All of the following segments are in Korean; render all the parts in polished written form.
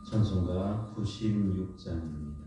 찬송가 96장입니다.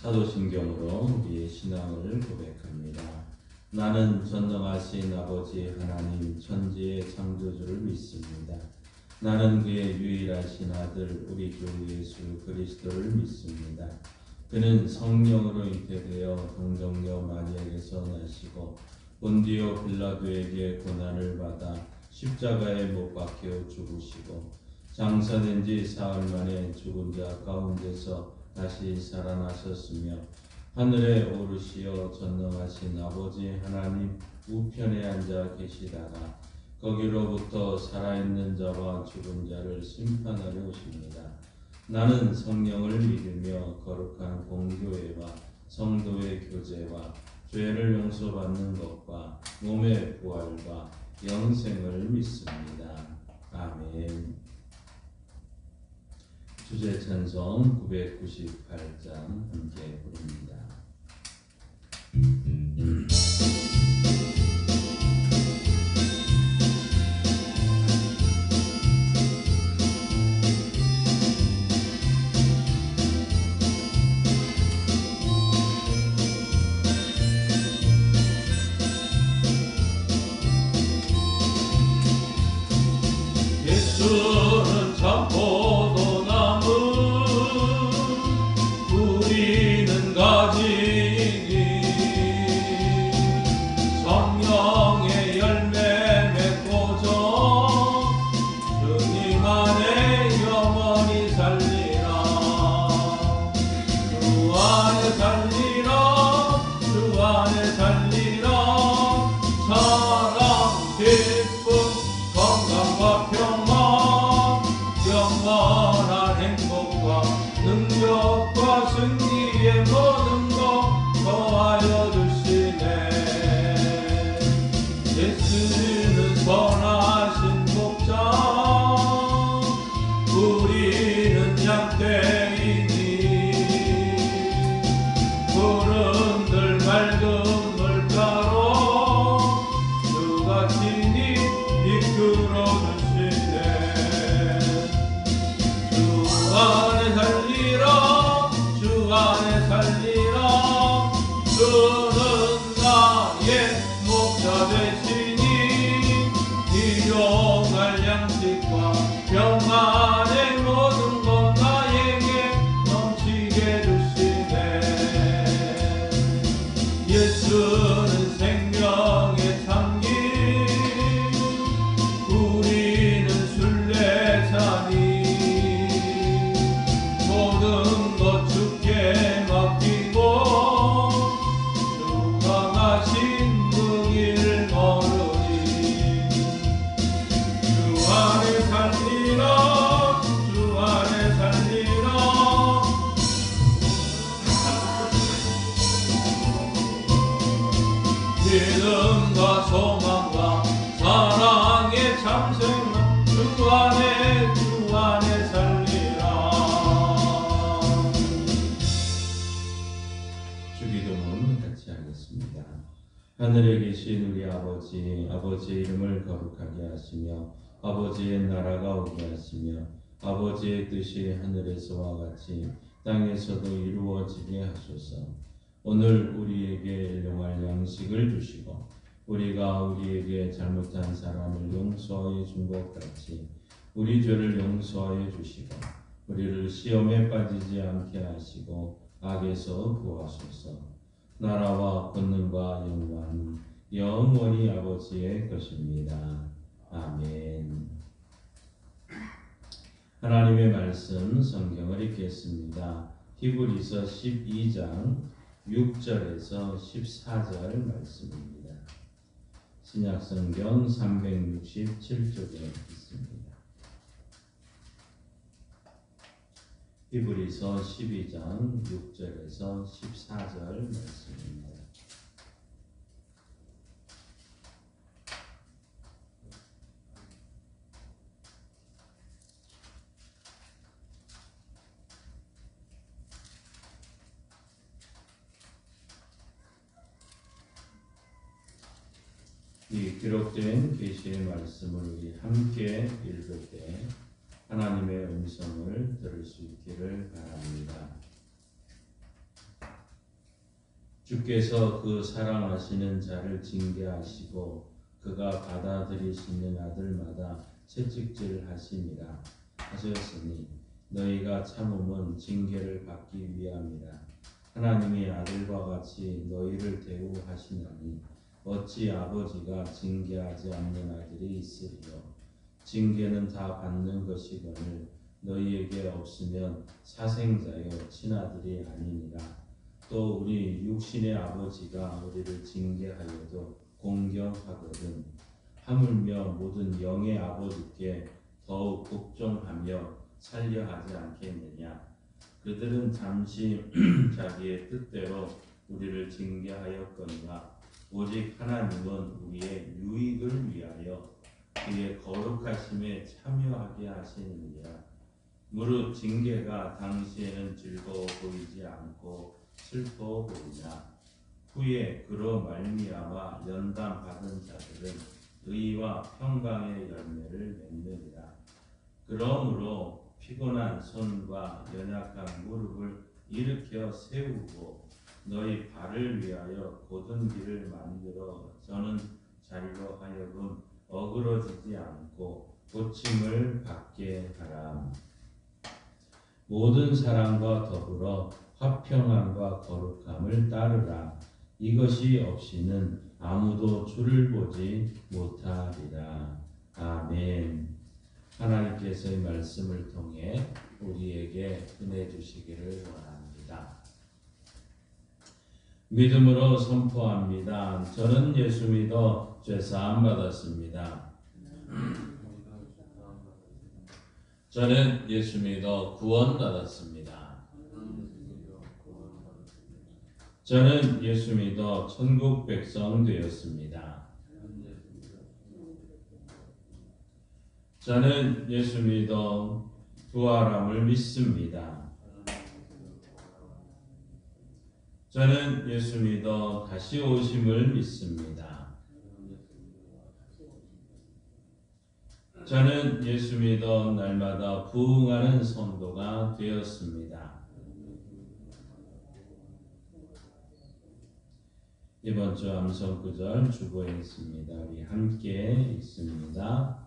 사도신경으로 우리의 신앙을 고백합니다. 나는 전능하신 아버지 하나님 천지의 창조주를 믿습니다. 나는 그의 유일하신 아들 우리 주 예수 그리스도를 믿습니다. 그는 성령으로 잉태되어 동정녀 마리아에게서 나시고 본디오 빌라도에게 고난을 받아 십자가에 못 박혀 죽으시고 장사된 지 사흘 만에 죽은 자 가운데서 다시 살아나셨으며 하늘에 오르시어 전능하신 아버지 하나님 우편에 앉아 계시다가 거기로부터 살아있는 자와 죽은 자를 심판하려 오십니다. 나는 성령을 믿으며 거룩한 공교회와 성도의 교제와 죄를 용서받는 것과 몸의 부활과 영생을 믿습니다. 아멘. 주제 찬송 998장 함께 부릅니다. 예수는 참 포도나무 우리는 가지니 성령의 열매 맺고서 주님 안에 영원히 살리라. 주 안에 살리라. 주 안에 살리라. 사랑 기쁨 건강과 평화 영원한 행복과 능력과 승리의 모든 것 더하여 주시네. 예수는 선하신 목자 우리는 양떼이니 푸른들 맑은 물가로 주가 친히 이끌어 주시네. 주 우리는 순례자니 모든 것 주께 맡기고 주가 가신 그 길 걸으니 주 안에 살리라 주 안에 살리라 믿음과 소망과 사랑의 참생은 주 안에 살리라. 주기도문 같이 하겠습니다. 하늘에 계신 우리 아버지, 아버지의 이름을 거룩하게 하시며 아버지의 나라가 오게 하시며 아버지의 뜻이 하늘에서와 같이 땅에서도 이루어지게 하소서. 오늘 우리에게 일용할 양식을 주시고 우리가 우리에게 잘못한 사람을 용서하여 준 것 같이 우리 죄를 용서하여 주시고 우리를 시험에 빠지지 않게 하시고 악에서 구하소서. 나라와 권능과 영광은 영원히 아버지의 것입니다. 아멘. 하나님의 말씀 성경을 읽겠습니다. 히브리서 12장 6절에서 14절 말씀입니다. 신약성경 367쪽에 있습니다. 히브리서 12장 6절에서 14절 말씀입니다. 이 기록된 계시의 말씀을 우리 함께 읽을 때 하나님의 음성을 들을 수 있기를 바랍니다. 주께서 그 사랑하시는 자를 징계하시고 그가 받아들이시는 아들마다 채찍질 하시니라 하셨으니 너희가 참음은 징계를 받기 위함이라. 하나님이 아들과 같이 너희를 대우하시나니 어찌 아버지가 징계하지 않는 아들이 있으리요. 징계는 다 받는 것이거늘 너희에게 없으면 사생자여 친아들이 아니니라. 또 우리 육신의 아버지가 우리를 징계하여도 공경하거든 하물며 모든 영의 아버지께 더욱 복종하며 살려하지 않겠느냐. 그들은 잠시 자기의 뜻대로 우리를 징계하였거니와 오직 하나님은 우리의 유익을 위하여 그의 거룩하심에 참여하게 하시느니라. 무릇 징계가 당시에는 즐거워 보이지 않고 슬퍼 보이나 후에 그로 말미암아 연단 받은 자들은 의와 평강의 열매를 맺느니라. 그러므로 피곤한 손과 연약한 무릎을 일으켜 세우고 너희 발을 위하여 곧은 길을 만들어 저는 자리로 하여금 어그러지지 않고 고침을 받게 하라. 모든 사랑과 더불어 화평함과 거룩함을 따르라. 이것이 없이는 아무도 주를 보지 못하리라. 아멘. 하나님께서의 말씀을 통해 우리에게 은혜 주시기를 원합니다. 믿음으로 선포합니다. 저는 예수 믿어 죄사함 받았습니다. 저는 예수 믿어 구원 받았습니다. 저는 예수 믿어 천국 백성 되었습니다. 저는 예수 믿어 부활함을 믿습니다. 저는 예수 믿어 다시 오심을 믿습니다. 저는 예수 믿어 날마다 부흥하는 성도가 되었습니다. 이번 주 암송 구절 주보했습니다. 우리 함께 읽습니다.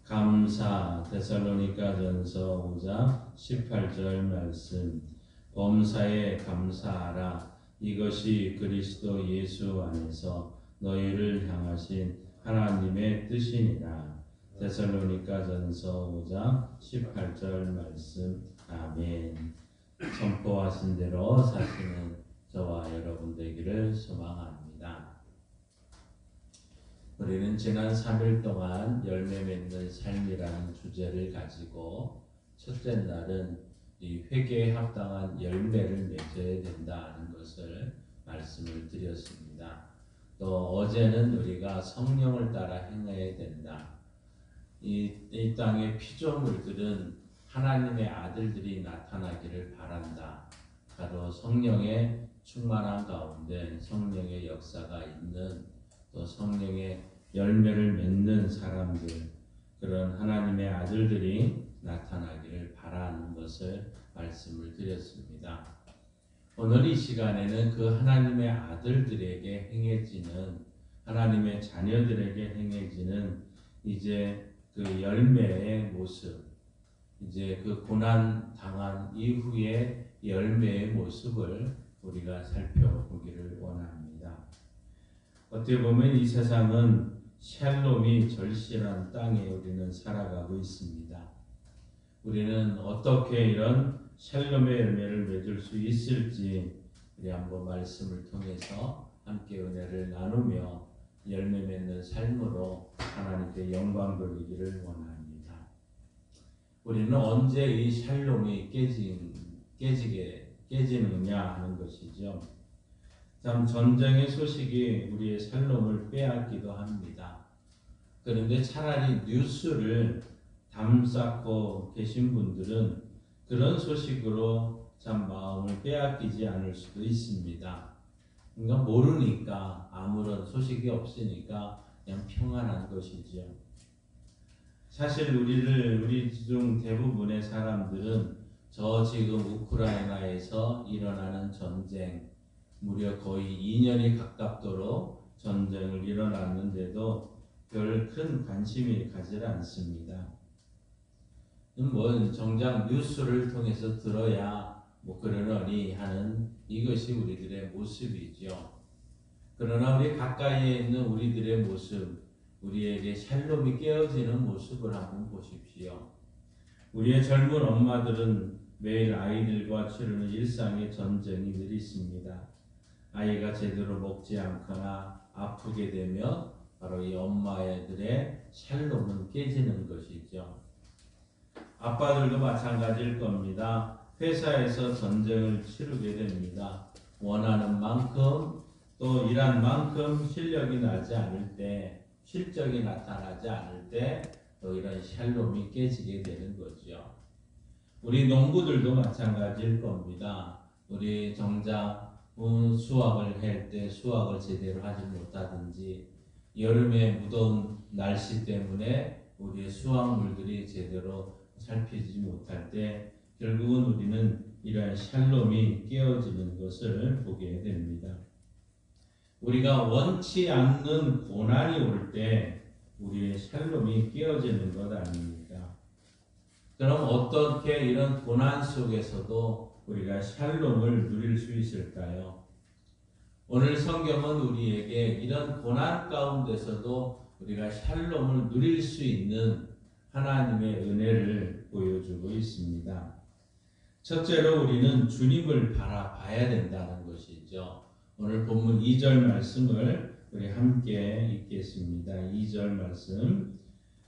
감사. 데살로니가전서 5장 18절 말씀. 범사에 감사하라. 이것이 그리스도 예수 안에서 너희를 향하신 하나님의 뜻이니라. 데살로니가전서 5장 18절 말씀. 아멘. 선포하신 대로 사시는 저와 여러분 되기를 소망합니다. 우리는 지난 3일 동안 열매 맺는 삶이라는 주제를 가지고 첫째 날은 이 회개에 합당한 열매를 맺어야 된다는 것을 말씀을 드렸습니다. 또 어제는 우리가 성령을 따라 행해야 된다. 이 땅의 피조물들은 하나님의 아들들이 나타나기를 바란다. 바로 성령의 충만한 가운데 성령의 역사가 있는, 또 성령의 열매를 맺는 사람들, 그런 하나님의 아들들이 나타나기를 바라는 것을 말씀을 드렸습니다. 오늘 이 시간에는 그 하나님의 아들들에게 행해지는, 하나님의 자녀들에게 행해지는 이제 그 열매의 모습, 이제 그 고난 당한 이후의 열매의 모습을 우리가 살펴보기를 원합니다. 어떻게 보면 이 세상은 샬롬이 절실한 땅에 우리는 살아가고 있습니다. 우리는 어떻게 이런 샬롬의 열매를 맺을 수 있을지 우리 한번 말씀을 통해서 함께 은혜를 나누며 열매 맺는 삶으로 하나님께 영광 돌리기를 원합니다. 우리는 언제 이 샬롬이 깨지느냐 하는 것이죠. 참 전쟁의 소식이 우리의 샬롬을 빼앗기도 합니다. 그런데 차라리 뉴스를 담쌓고 계신 분들은 그런 소식으로 참 마음을 빼앗기지 않을 수도 있습니다. 그러니까 모르니까, 아무런 소식이 없으니까 그냥 평안한 것이죠. 사실 우리 중 대부분의 사람들은 저 지금 우크라이나에서 일어나는 전쟁, 무려 거의 2년이 가깝도록 전쟁을 일어났는데도 별 큰 관심이 가지 않습니다. 정작 뉴스를 통해서 들어야 그러려니 하는 이것이 우리들의 모습이죠. 그러나 우리 가까이에 있는 우리들의 모습, 우리에게 샬롬이 깨어지는 모습을 한번 보십시오. 우리의 젊은 엄마들은 매일 아이들과 치르는 일상의 전쟁이 늘 있습니다. 아이가 제대로 먹지 않거나 아프게 되면 바로 이 엄마들의 샬롬은 깨지는 것이죠. 아빠들도 마찬가지일 겁니다. 회사에서 전쟁을 치르게 됩니다. 원하는 만큼 또 일한 만큼 실력이 나지 않을 때, 실적이 나타나지 않을 때 또 이런 샬롬이 깨지게 되는 거죠. 우리 농부들도 마찬가지일 겁니다. 우리 정작 수확을 할 때 수확을 제대로 하지 못하든지, 여름에 무더운 날씨 때문에 우리의 수확물들이 제대로 살피지 못할 때 결국은 우리는 이러한 샬롬이 깨어지는 것을 보게 됩니다. 우리가 원치 않는 고난이 올 때 우리의 샬롬이 깨어지는 것 아닙니까? 그럼 어떻게 이런 고난 속에서도 우리가 샬롬을 누릴 수 있을까요? 오늘 성경은 우리에게 이런 고난 가운데서도 우리가 샬롬을 누릴 수 있는 하나님의 은혜를 보여주고 있습니다. 첫째로 우리는 주님을 바라봐야 된다는 것이죠. 오늘 본문 2절 말씀을 우리 함께 읽겠습니다. 2절 말씀.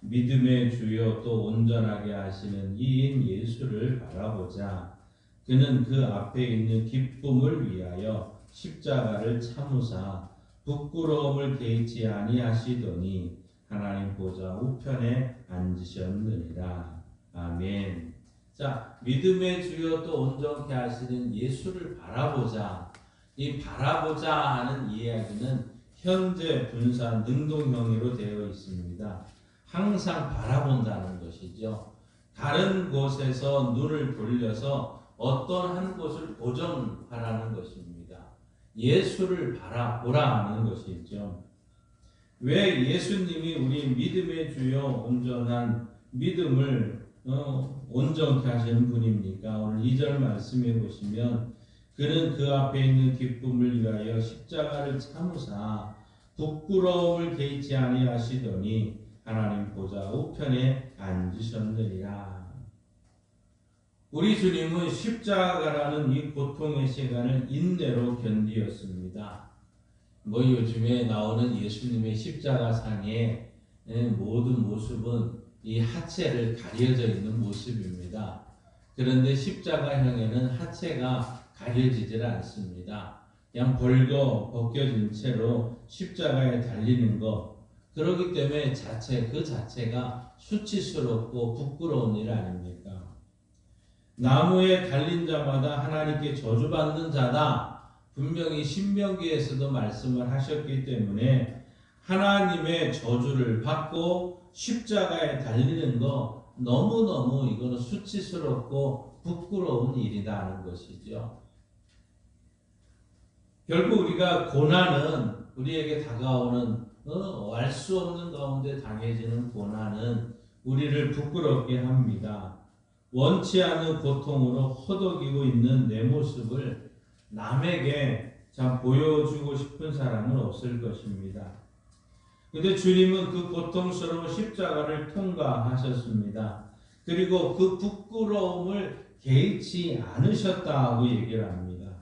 믿음의 주요 또 온전하게 하시는 이인 예수를 바라보자. 그는 그 앞에 있는 기쁨을 위하여 십자가를 참으사 부끄러움을 개의치 아니하시더니 하나님 보좌 우편에 앉으셨느니라. 아멘. 자, 믿음의 주요 또 온전케 하시는 예수를 바라보자. 이 바라보자 하는 이야기는 현재 분사 능동형으로 되어 있습니다. 항상 바라본다는 것이죠. 다른 곳에서 눈을 돌려서 어떤 한 곳을 고정하라는 것입니다. 예수를 바라보라 하는 것이죠. 왜 예수님이 우리 믿음의 주요 온전한 믿음을 온전케 하시는 분입니까? 오늘 2절 말씀해 보시면 그는 그 앞에 있는 기쁨을 위하여 십자가를 참으사 부끄러움을 개의치 아니하시더니 하나님 보좌 우편에 앉으셨느니라. 우리 주님은 십자가라는 이 고통의 시간을 인내로 견디었습니다. 요즘에 나오는 예수님의 십자가상의 모든 모습은 이 하체를 가려져 있는 모습입니다. 그런데 십자가형에는 하체가 가려지질 않습니다. 그냥 벗겨진 채로 십자가에 달리는 것, 그렇기 때문에 그 자체가 수치스럽고 부끄러운 일 아닙니까? 나무에 달린 자마다 하나님께 저주받는 자다. 분명히 신명기에서도 말씀을 하셨기 때문에 하나님의 저주를 받고 십자가에 달리는 거 너무너무 이거는 수치스럽고 부끄러운 일이라는 것이죠. 결국 우리가 고난은 우리에게 다가오는 알 수 없는 가운데 당해지는 고난은 우리를 부끄럽게 합니다. 원치 않은 고통으로 허덕이고 있는 내 모습을 남에게 보여주고 싶은 사람은 없을 것입니다. 그런데 주님은 그 고통스러운 십자가를 통과하셨습니다. 그리고 그 부끄러움을 개의치 않으셨다고 얘기를 합니다.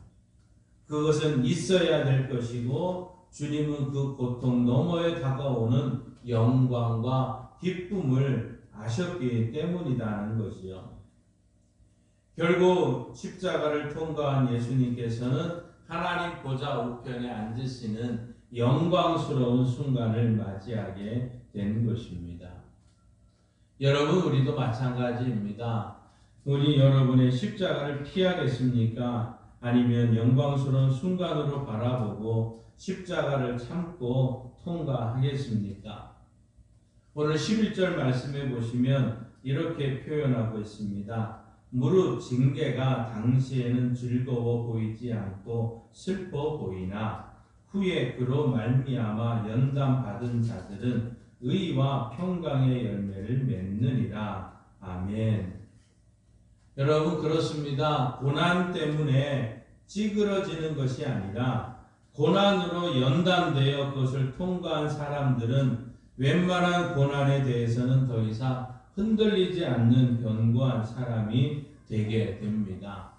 그것은 있어야 될 것이고 주님은 그 고통 너머에 다가오는 영광과 기쁨을 아셨기 때문이라는 것이요. 결국 십자가를 통과한 예수님께서는 하나님 보좌 우편에 앉으시는 영광스러운 순간을 맞이하게 된 것입니다. 여러분, 우리도 마찬가지입니다. 우리 여러분의 십자가를 피하겠습니까? 아니면 영광스러운 순간으로 바라보고 십자가를 참고 통과하겠습니까? 오늘 11절 말씀해 보시면 이렇게 표현하고 있습니다. 무릇 징계가 당시에는 즐거워 보이지 않고 슬퍼 보이나 후에 그로 말미암아 연단받은 자들은 의와 평강의 열매를 맺느니라. 아멘. 여러분, 그렇습니다. 고난 때문에 찌그러지는 것이 아니라 고난으로 연단되어 그것을 통과한 사람들은 웬만한 고난에 대해서는 더 이상 흔들리지 않는 견고한 사람이 되게 됩니다.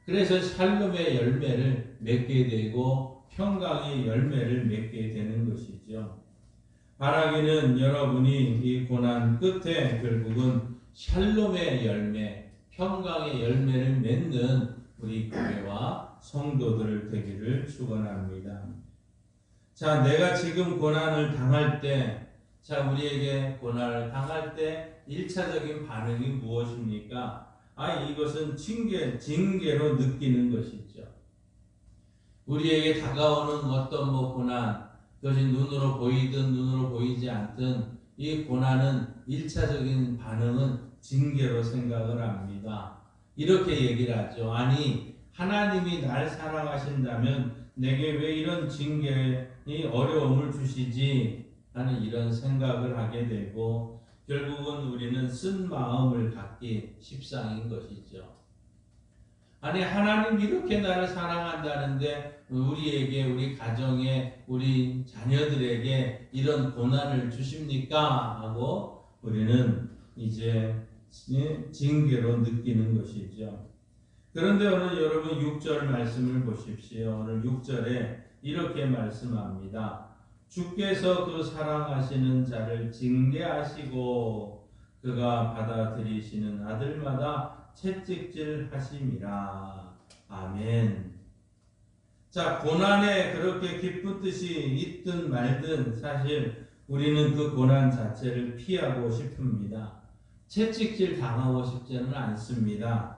그래서 샬롬의 열매를 맺게 되고 평강의 열매를 맺게 되는 것이죠. 바라기는 여러분이 이 고난 끝에 결국은 샬롬의 열매, 평강의 열매를 맺는 우리 교회와 성도들 되기를 축원합니다. 자, 내가 지금 고난을 당할 때, 우리에게 고난을 당할 때 1차적인 반응이 무엇입니까? 이것은 징계로 느끼는 것이죠. 우리에게 다가오는 어떤 고난, 그것이 눈으로 보이든 눈으로 보이지 않든 이 고난은 1차적인 반응은 징계로 생각을 합니다. 이렇게 얘기를 하죠. 아니, 하나님이 날 사랑하신다면 내게 왜 이런 징계의 어려움을 주시지? 하는 이런 생각을 하게 되고 결국은 우리는 쓴 마음을 갖기 십상인 것이죠. 아니, 하나님 이렇게 나를 사랑한다는데 우리에게, 우리 가정에, 우리 자녀들에게 이런 고난을 주십니까? 하고 우리는 이제 징계로 느끼는 것이죠. 그런데 오늘 여러분 6절 말씀을 보십시오. 오늘 6절에 이렇게 말씀합니다. 주께서 그 사랑하시는 자를 징계하시고 그가 받아들이시는 아들마다 채찍질 하심이라. 아멘. 자, 고난에 그렇게 기쁜 뜻이 있든 말든 사실 우리는 그 고난 자체를 피하고 싶습니다. 채찍질 당하고 싶지는 않습니다.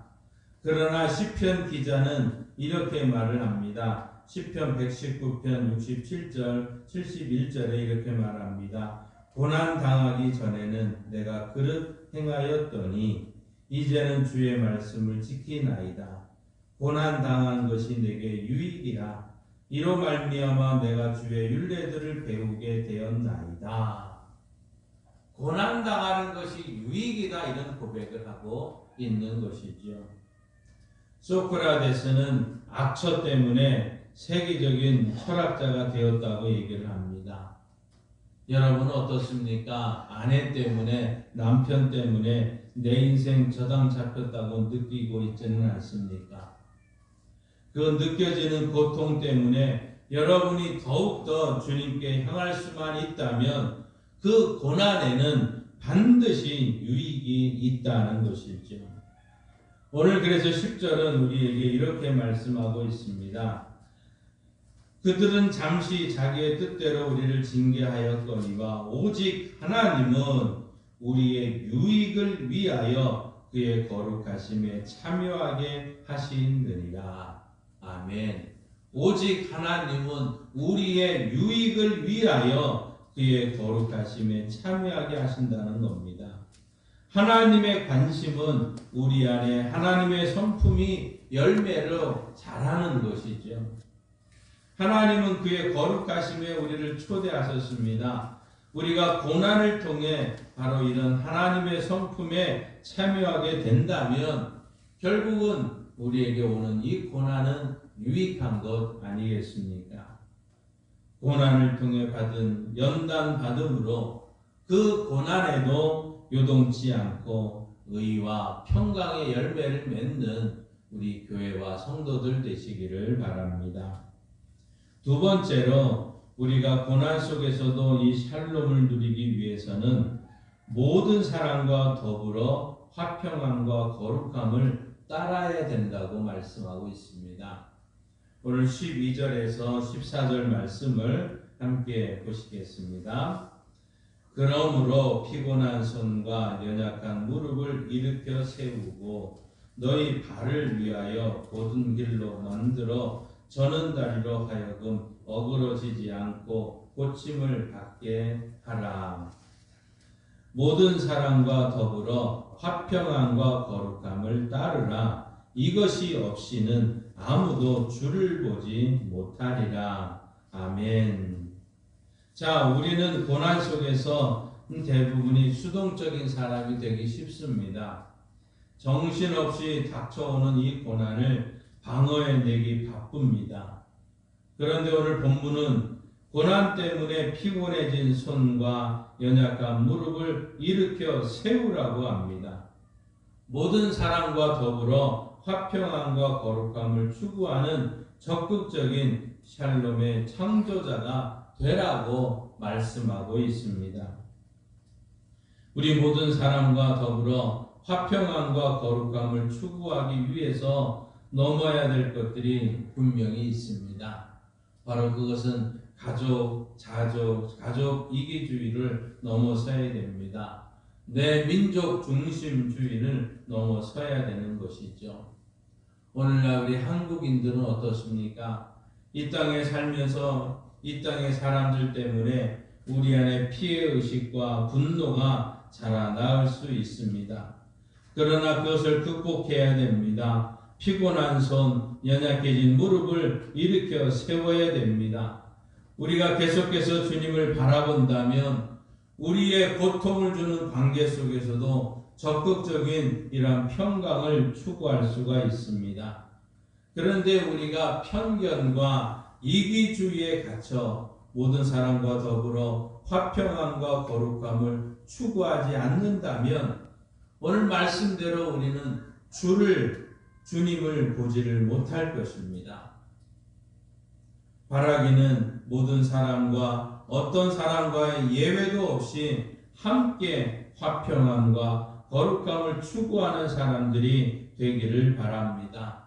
그러나 시편 기자는 이렇게 말을 합니다. 시편 119편 67절 71절에 이렇게 말합니다. 고난 당하기 전에는 내가 그릇 행하였더니 이제는 주의 말씀을 지키나이다. 고난 당한 것이 내게 유익이라. 이로 말미암아 내가 주의 율례들을 배우게 되었나이다. 고난 당하는 것이 유익이다, 이런 고백을 하고 있는 것이죠. 소크라테스는 악처 때문에 세계적인 철학자가 되었다고 얘기를 합니다. 여러분 어떻습니까? 아내 때문에, 남편 때문에 내 인생 저당 잡혔다고 느끼고 있지는 않습니까? 그 느껴지는 고통 때문에 여러분이 더욱더 주님께 향할 수만 있다면 그 고난에는 반드시 유익이 있다는 것이죠. 오늘 그래서 10절은 우리에게 이렇게 말씀하고 있습니다. 그들은 잠시 자기의 뜻대로 우리를 징계하였거니와 오직 하나님은 우리의 유익을 위하여 그의 거룩하심에 참여하게 하시느니라. 아멘. 오직 하나님은 우리의 유익을 위하여 그의 거룩하심에 참여하게 하신다는 겁니다. 하나님의 관심은 우리 안에 하나님의 성품이 열매로 자라는 것이죠. 하나님은 그의 거룩하심에 우리를 초대하셨습니다. 우리가 고난을 통해 바로 이런 하나님의 성품에 참여하게 된다면 결국은 우리에게 오는 이 고난은 유익한 것 아니겠습니까? 고난을 통해 받은 연단 받음으로 그 고난에도 요동치 않고 의와 평강의 열매를 맺는 우리 교회와 성도들 되시기를 바랍니다. 두 번째로 우리가 고난 속에서도 이 샬롬을 누리기 위해서는 모든 사람과 더불어 화평함과 거룩함을 따라야 된다고 말씀하고 있습니다. 오늘 12절에서 14절 말씀을 함께 보시겠습니다. 그러므로 피곤한 손과 연약한 무릎을 일으켜 세우고 너희 발을 위하여 곧은 길로 만들어 저는 다리로 하여금 어그러지지 않고 고침을 받게 하라. 모든 사람과 더불어 화평함과 거룩함을 따르라. 이것이 없이는 아무도 주를 보지 못하리라. 아멘. 자, 우리는 고난 속에서 대부분이 수동적인 사람이 되기 쉽습니다. 정신없이 닥쳐오는 이 고난을 방어해내기 바쁩니다. 그런데 오늘 본문은 고난 때문에 피곤해진 손과 연약한 무릎을 일으켜 세우라고 합니다. 모든 사람과 더불어 화평함과 거룩함을 추구하는 적극적인 샬롬의 창조자가 되라고 말씀하고 있습니다. 우리 모든 사람과 더불어 화평함과 거룩함을 추구하기 위해서 넘어야 될 것들이 분명히 있습니다. 바로 그것은 가족 이기주의를 넘어서야 됩니다. 내 민족 중심주의를 넘어서야 되는 것이죠. 오늘날 우리 한국인들은 어떻습니까? 이 땅에 살면서 이 땅의 사람들 때문에 우리 안에 피해의식과 분노가 자라날 수 있습니다. 그러나 그것을 극복해야 됩니다. 피곤한 손, 연약해진 무릎을 일으켜 세워야 됩니다. 우리가 계속해서 주님을 바라본다면 우리의 고통을 주는 관계 속에서도 적극적인 이러한 평강을 추구할 수가 있습니다. 그런데 우리가 편견과 이기주의에 갇혀 모든 사람과 더불어 화평함과 거룩함을 추구하지 않는다면 오늘 말씀대로 우리는 주님을 보지를 못할 것입니다. 바라기는 모든 사람과 어떤 사람과의 예외도 없이 함께 화평함과 거룩함을 추구하는 사람들이 되기를 바랍니다.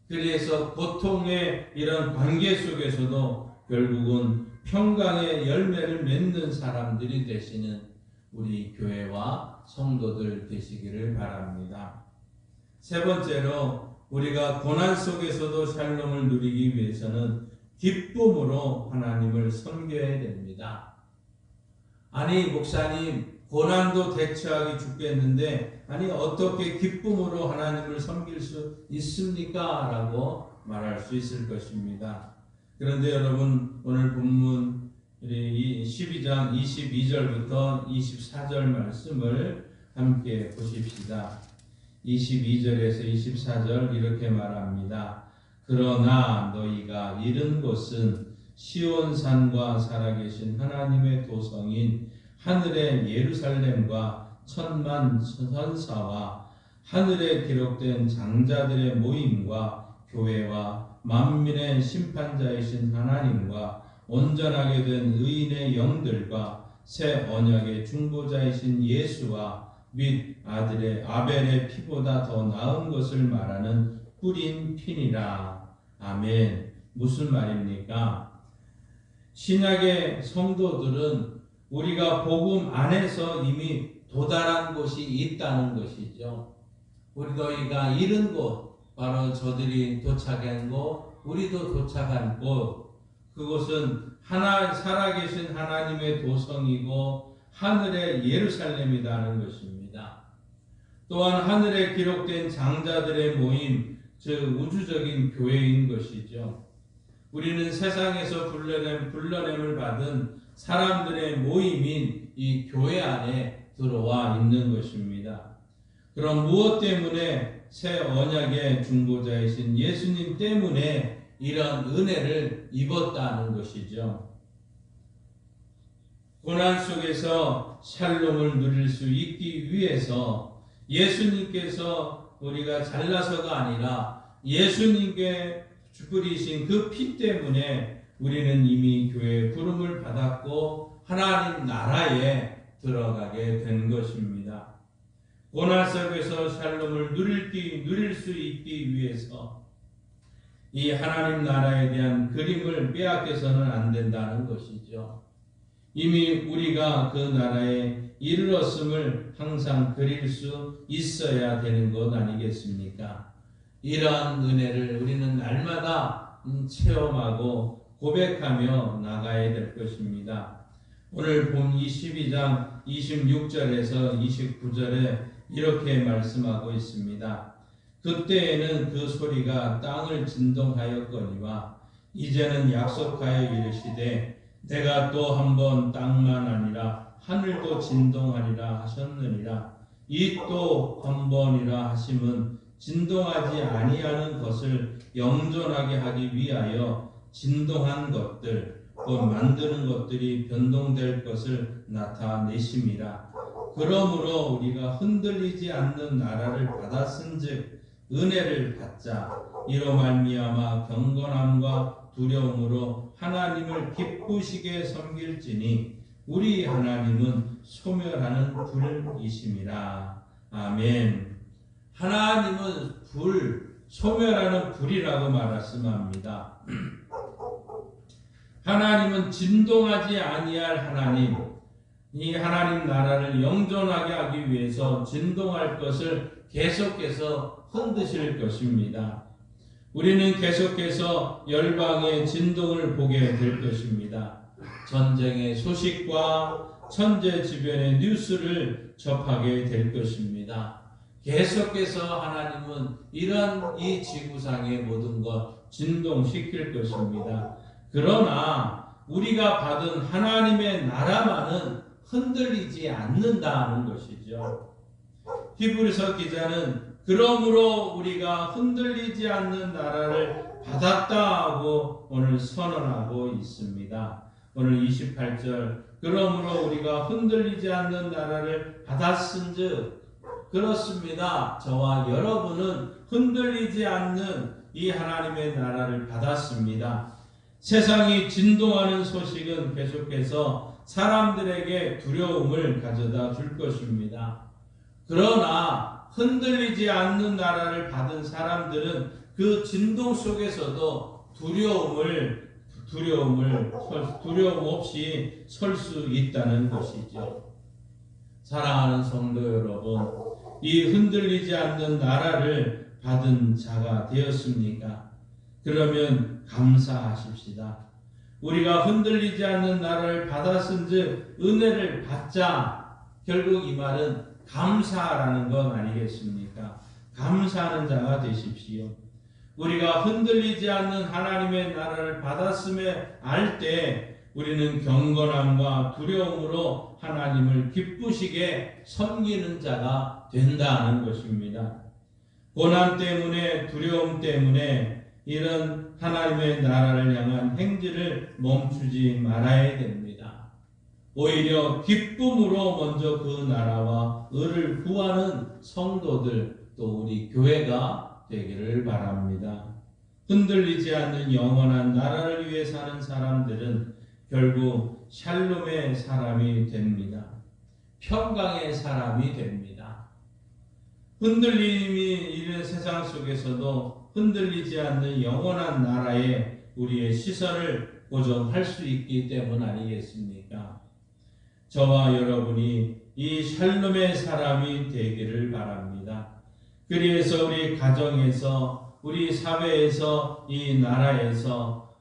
그래서 고통의 이런 관계 속에서도 결국은 평강의 열매를 맺는 사람들이 되시는 우리 교회와 성도들 되시기를 바랍니다. 세 번째로 우리가 고난 속에서도 샬롬을 누리기 위해서는 기쁨으로 하나님을 섬겨야 됩니다. 아니 목사님 고난도 대처하기 죽겠는데 아니 어떻게 기쁨으로 하나님을 섬길 수 있습니까? 라고 말할 수 있을 것입니다. 그런데 여러분 오늘 본문 12장 22절부터 24절 말씀을 함께 보십시다. 22절에서 24절 이렇게 말합니다. 그러나 너희가 이른 곳은 시온산과 살아계신 하나님의 도성인 하늘의 예루살렘과 천만 천사와 하늘에 기록된 장자들의 모임과 교회와 만민의 심판자이신 하나님과 온전하게 된 의인의 영들과 새 언약의 중보자이신 예수와 및 아들의 아벨의 피보다 더 나은 것을 말하는 뿌린 피니라. 아멘. 무슨 말입니까? 신약의 성도들은 우리가 복음 안에서 이미 도달한 곳이 있다는 것이죠. 우리가 이른 곳, 바로 저들이 도착한 곳, 우리도 도착한 곳, 그곳은 살아계신 하나님의 도성이고 하늘의 예루살렘이라는 것입니다. 또한 하늘에 기록된 장자들의 모임, 즉 우주적인 교회인 것이죠. 우리는 세상에서 불러냄을 받은 사람들의 모임인 이 교회 안에 들어와 있는 것입니다. 그럼 무엇 때문에 새 언약의 중보자이신 예수님 때문에 이런 은혜를 입었다는 것이죠. 고난 속에서 샬롬을 누릴 수 있기 위해서 예수님께서 우리가 잘나서가 아니라 예수님께 뿌리신 그 피 때문에 우리는 이미 교회의 부름을 받았고 하나님 나라에 들어가게 된 것입니다. 고난 속에서 샬롬을 누릴 수 있기 위해서 이 하나님 나라에 대한 그림을 빼앗겨서는 안 된다는 것이죠. 이미 우리가 그 나라에 이르렀음을 항상 그릴 수 있어야 되는 것 아니겠습니까? 이러한 은혜를 우리는 날마다 체험하고 고백하며 나가야 될 것입니다. 오늘 본 22장 26절에서 29절에 이렇게 말씀하고 있습니다. 그때에는 그 소리가 땅을 진동하였거니와 이제는 약속하여 이르시되 내가 또 한 번 땅만 아니라 하늘도 진동하리라 하셨느니라. 이 또 한 번이라 하심은 진동하지 아니하는 것을 영존하게 하기 위하여 진동한 것들 곧 만드는 것들이 변동될 것을 나타내심이라. 그러므로 우리가 흔들리지 않는 나라를 받았은즉 은혜를 받자. 이로 말미암아 경건함과 두려움으로 하나님을 기쁘시게 섬길지니 우리 하나님은 소멸하는 불이심이라. 아멘. 하나님은 소멸하는 불이라고 말씀합니다. 하나님은 진동하지 아니할 하나님, 이 하나님 나라를 영존하게 하기 위해서 진동할 것을 계속해서 흔드실 것입니다. 우리는 계속해서 열방의 진동을 보게 될 것입니다. 전쟁의 소식과 천재 주변의 뉴스를 접하게 될 것입니다. 계속해서 하나님은 이런 이 지구상의 모든 것 진동시킬 것입니다. 그러나 우리가 받은 하나님의 나라만은 흔들리지 않는다는 것이죠. 히브리서 기자는 그러므로 우리가 흔들리지 않는 나라를 받았다고 오늘 선언하고 있습니다. 오늘 28절 그러므로 우리가 흔들리지 않는 나라를 받았은즉 그렇습니다. 저와 여러분은 흔들리지 않는 이 하나님의 나라를 받았습니다. 세상이 진동하는 소식은 계속해서 사람들에게 두려움을 가져다 줄 것입니다. 그러나 흔들리지 않는 나라를 받은 사람들은 그 진동 속에서도 두려움 없이 설 수 있다는 것이죠. 사랑하는 성도 여러분, 이 흔들리지 않는 나라를 받은 자가 되었습니까? 그러면 감사하십시다. 우리가 흔들리지 않는 나라를 받았은즉 은혜를 받자. 결국 이 말은 감사라는 것 아니겠습니까? 감사하는 자가 되십시오. 우리가 흔들리지 않는 하나님의 나라를 받았음에 알 때 우리는 경건함과 두려움으로 하나님을 기쁘시게 섬기는 자가 된다는 것입니다. 고난 때문에 두려움 때문에 이런 하나님의 나라를 향한 행진을 멈추지 말아야 됩니다. 오히려 기쁨으로 먼저 그 나라와 의를 구하는 성도들, 또 우리 교회가 되기를 바랍니다. 흔들리지 않는 영원한 나라를 위해 사는 사람들은 결국 샬롬의 사람이 됩니다. 평강의 사람이 됩니다. 흔들림이 이런 세상 속에서도 흔들리지 않는 영원한 나라에 우리의 시선을 고정할 수 있기 때문 아니겠습니까? 저와 여러분이 이 샬롬의 사람이 되기를 바랍니다. 그래서 우리 가정에서, 우리 사회에서, 이 나라에서,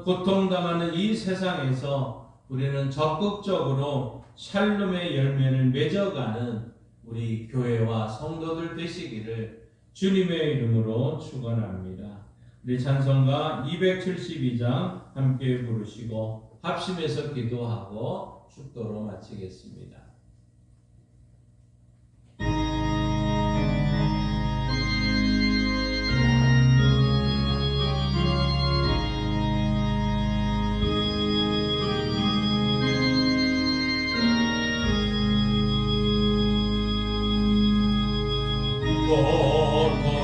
고통당하는 이 세상에서 우리는 적극적으로 샬롬의 열매를 맺어가는 우리 교회와 성도들 되시기를 주님의 이름으로 축원합니다. 우리 찬송가 272장 함께 부르시고 합심해서 기도하고 축도로 마치겠습니다.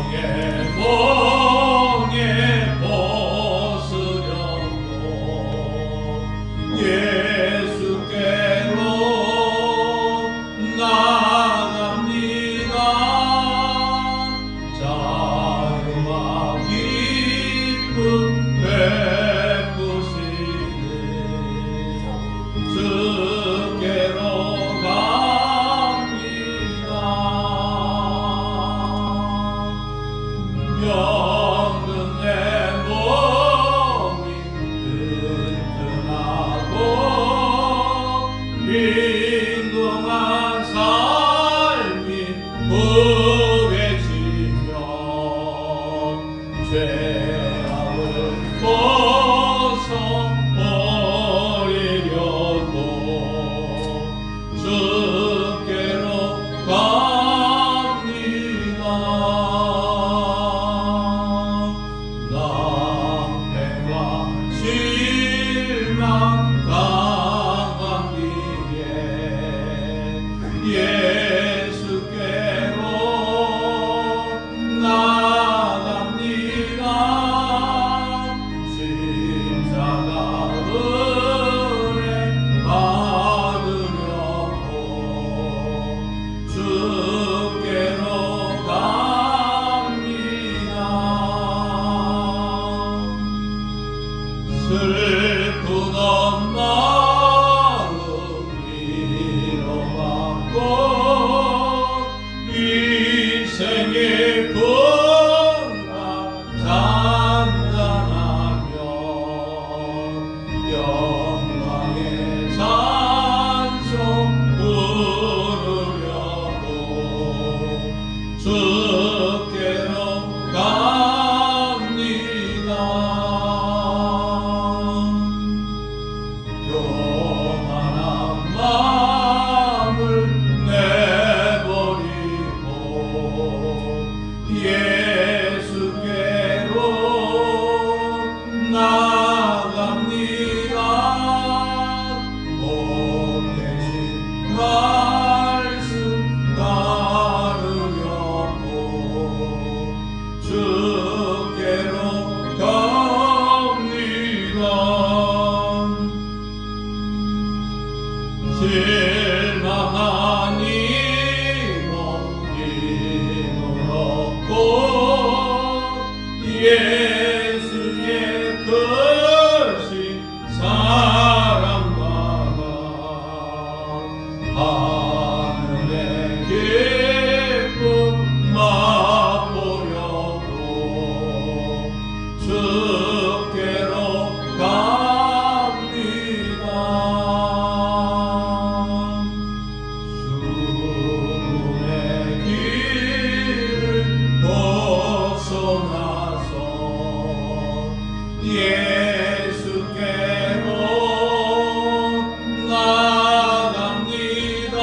고통의 멍에 벗으려고 예수께로 나갑니다. 자유와 기쁨 베푸시네 주께로 병든 내 몸이 튼튼하고 빈동한 삶이 부해지며 죄악을 벗어버리려고 주께로 갑니다. 실망 당한 뒤에 예수께로 나갑니다. 십자가 은혜 받으려고 주께로 갑니다. 슬픈 마음 위로받고 인생의 풍랑 잔잔하며 영광의 찬송 부르려고 주께로 갑니다. 교만한 마음을 내버리고 예수께로 나갑니다. 복 대신 말씀 따르려고 주께로 갑니다. 실망하니 힘을 얻고 예수의 크신 사랑과 하늘의 기쁨 맛보려고 주께로 갑니다. 죽음의 길을 벗어나서 예수께로 나갑니다.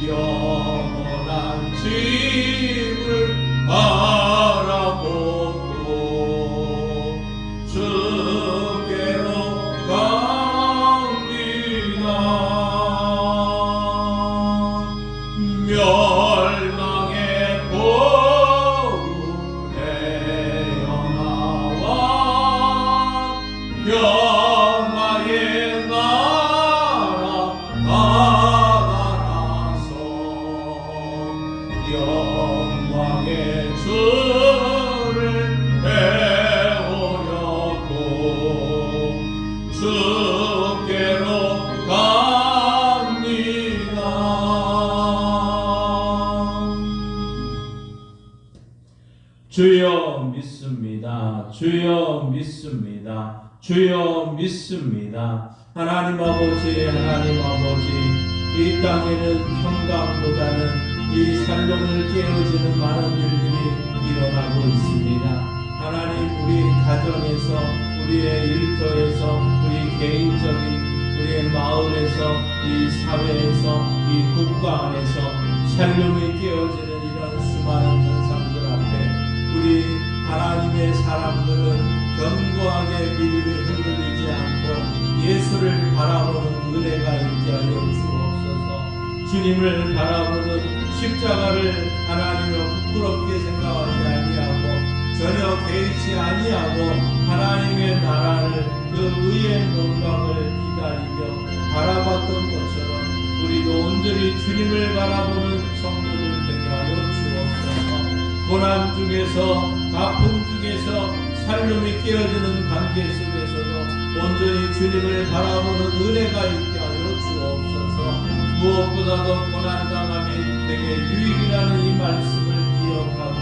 영원한 집을 바라보고 멸망의 포로에 영화와 평화의 나라 받아라서 영광의 주를 배우려고 주께로 갑니다. 주여 믿습니다. 주여 믿습니다. 주여 믿습니다. 하나님 아버지, 하나님 아버지, 이 땅에는 평강보다는 이 살롱을 깨어지는 많은 일들이 일어나고 있습니다. 하나님, 우리 가정에서, 우리의 일터에서, 우리 개인적인, 우리의 마을에서, 이 사회에서, 이 국가 안에서 살롱이 깨어지는 이런 수많은 현상들 앞에 우리 하나님의 사람들은 견고하게 믿음에 흔들리지 않고 예수를 바라보는 은혜가 있게 하여 주옵소서. 주님을 바라보는 십자가를 하나님을 부끄럽게 생각하지 아니하고 전혀 개의치 아니하고 하나님의 나라를 그 의의 영광을 기다리며 바라봤던 것처럼 우리도 온전히 주님을 바라보는 성도들 되게 하여 주옵소서. 고난 중에서 아픔 중에서 살림이 깨어지는 관계 속에서도 온전히 주님을 바라보는 은혜가 있게 하여 주옵소서. 무엇보다도 고난당함이 되게 유익이라는 이 말씀을 기억하고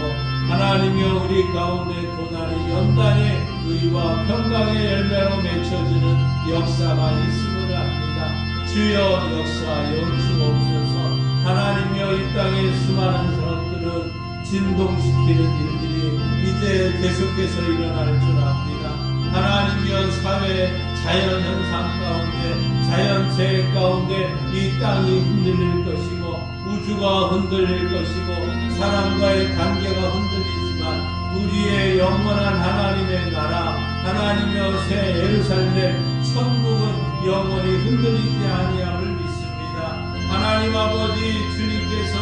하나님이여 우리 가운데 고난이 연단의 의와 평강의 열매로 맺혀지는 역사가 있음을 압니다. 주여 역사하여 주옵소서. 하나님이여 이 땅의 수많은 사람들은 진동시키는 일들이 이제 계속해서 일어날 줄 압니다. 하나님이여 사회 자연 현상 가운데 자연재해 가운데 이 땅이 흔들릴 것이고 우주가 흔들릴 것이고 사람과의 관계가 흔들리지만 우리의 영원한 하나님의 나라 하나님이여 새 예루살렘 천국은 영원히 흔들리지 아니함을 믿습니다. 하나님 아버지 주님께서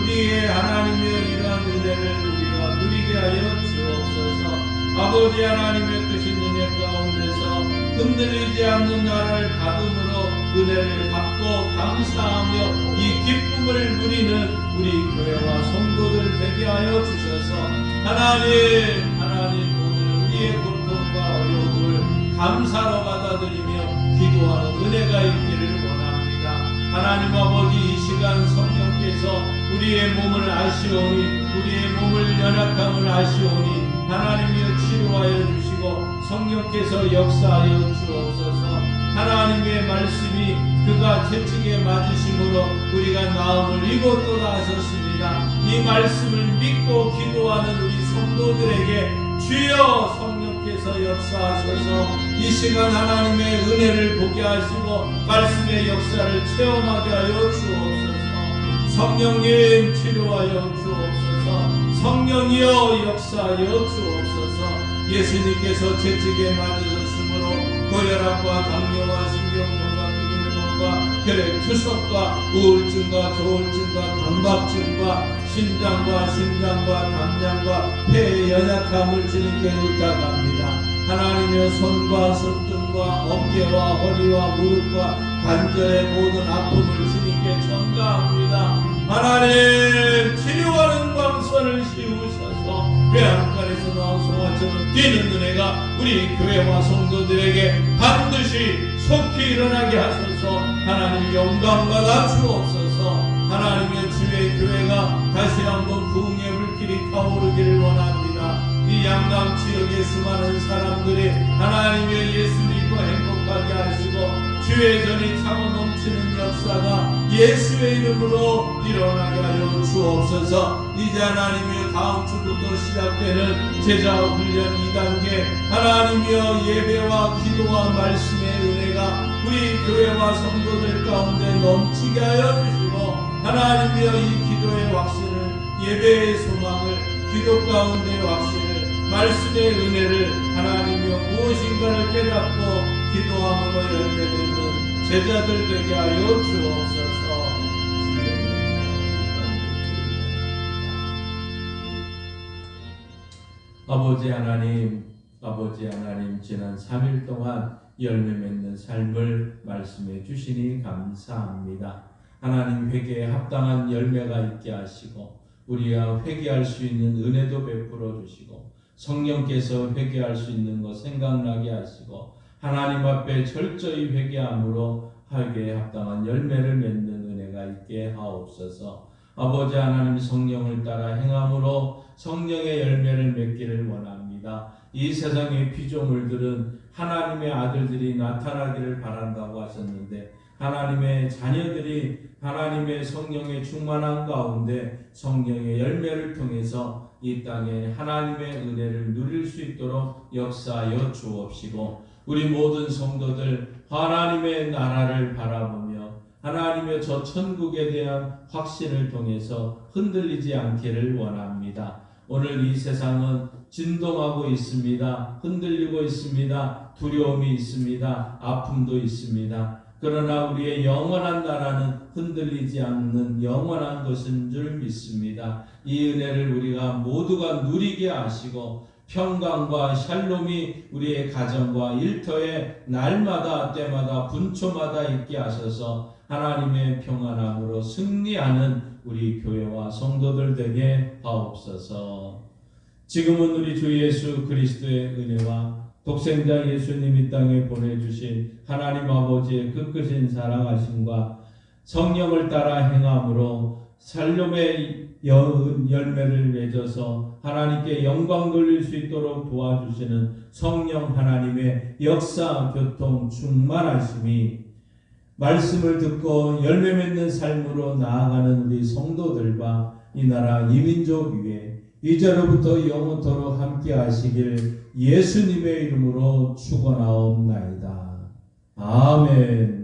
우리의 하나님의 이러한 은혜를 우리가 누리게 하여 주옵소서. 아버지 하나님의 크신 은혜 가운데서 흔들리지 않는 나라를 받음으로 은혜를 받고 감사하며 이 기쁨을 누리는 우리 교회와 성도들 되게 하여 주셔서 하나님 오늘 우리의 고통과 어려움을 감사로 받아들이며 기도하는 은혜가 있기를 원합니다. 하나님 아버지 이 시간 성령께서 우리의 몸을 아시오니 우리의 몸을 연약함을 아시오니 하나님이여 치료하여 주시고 성령께서 역사하여 주옵소서. 하나님의 말씀이 그가 채찍에 맞으심으로 우리가 나음을 이곳도 나섰습니다. 이 말씀을 믿고 기도하는 우리 성도들에게 주여 성령께서 역사하셔서 이 시간 하나님의 은혜를 보게 하시고 말씀의 역사를 체험하게 하여 주옵소서. 성령님 치료하여 주옵소서. 성령이여 역사하여 주옵소서. 예수님께서 채찍에 맞으셨으므로 고혈압과 당뇨와 신경통과 근육통과 혈액 투석과 우울증과 조울증과 강박증과 심장과 담장과 폐의 연약함을 주님께 의탁합니다. 하나님의 손과 손등과 어깨와 허리와 무릎과 관절의 모든 아픔을 주님께 전가합니다. 하나님 치료하는 광선을 씌우셔서 외양간에서 나온 송아처럼 뛰는 은혜가 우리 교회와 성도들에게 반드시 속히 일어나게 하소서. 하나님 영광 받아 주옵소서. 하나님의 주의 교회가 다시 한번 부흥의 불길이 타오르기를 원합니다. 이 양강 지역의 수많은 사람들이 하나님의 예수 믿고 행복하게 하시고 주의 전이 차고 넘치는 역사가 예수의 이름으로 일어나게 하여 주옵소서. 이제 하나님의 다음 주부터 시작되는 제자 훈련 2단계 하나님이여 예배와 기도와 말씀의 은혜가 우리 교회와 성도들 가운데 넘치게 하여 주시고 하나님이여 이 기도의 확신을 예배의 소망을 기도 가운데의 확신을 말씀의 은혜를 하나님이여 무엇인가를 깨닫고 기도함으로 열매되는 제자들 되게 하여 주옵소서. 아버지 하나님, 지난 3일 동안 열매 맺는 삶을 말씀해 주시니 감사합니다. 하나님, 회개에 합당한 열매가 있게 하시고 우리가 회개할 수 있는 은혜도 베풀어 주시고 성령께서 회개할 수 있는 것 생각나게 하시고 하나님 앞에 철저히 회개함으로 회개에 합당한 열매를 맺는 은혜가 있게 하옵소서. 아버지 하나님, 성령을 따라 행함으로 성령의 열매를 맺기를 원합니다. 이 세상의 피조물들은 하나님의 아들들이 나타나기를 바란다고 하셨는데 하나님의 자녀들이 하나님의 성령의 충만한 가운데 성령의 열매를 통해서 이 땅에 하나님의 은혜를 누릴 수 있도록 역사하여 주옵시고 우리 모든 성도들 하나님의 나라를 바라보며 하나님의 저 천국에 대한 확신을 통해서 흔들리지 않기를 원합니다. 오늘 이 세상은 진동하고 있습니다. 흔들리고 있습니다. 두려움이 있습니다. 아픔도 있습니다. 그러나 우리의 영원한 나라는 흔들리지 않는 영원한 것인 줄 믿습니다. 이 은혜를 우리가 모두가 누리게 하시고 평강과 샬롬이 우리의 가정과 일터에 날마다 때마다 분초마다 있게 하셔서 하나님의 평안함으로 승리하는 우리 교회와 성도들 되게 하옵소서. 지금은 우리 주 예수 그리스도의 은혜와 독생자 예수님 이 땅에 보내주신 하나님 아버지의 끝끝인 사랑하심과 성령을 따라 행함으로 샬롬의 열매를 맺어서 하나님께 영광 돌릴 수 있도록 도와주시는 성령 하나님의 역사, 교통, 충만하심이 말씀을 듣고 열매 맺는 삶으로 나아가는 우리 성도들과 이 나라 이민족 위에 이제로부터 영원토록 함께 하시길 예수님의 이름으로 축원하옵나이다. 아멘.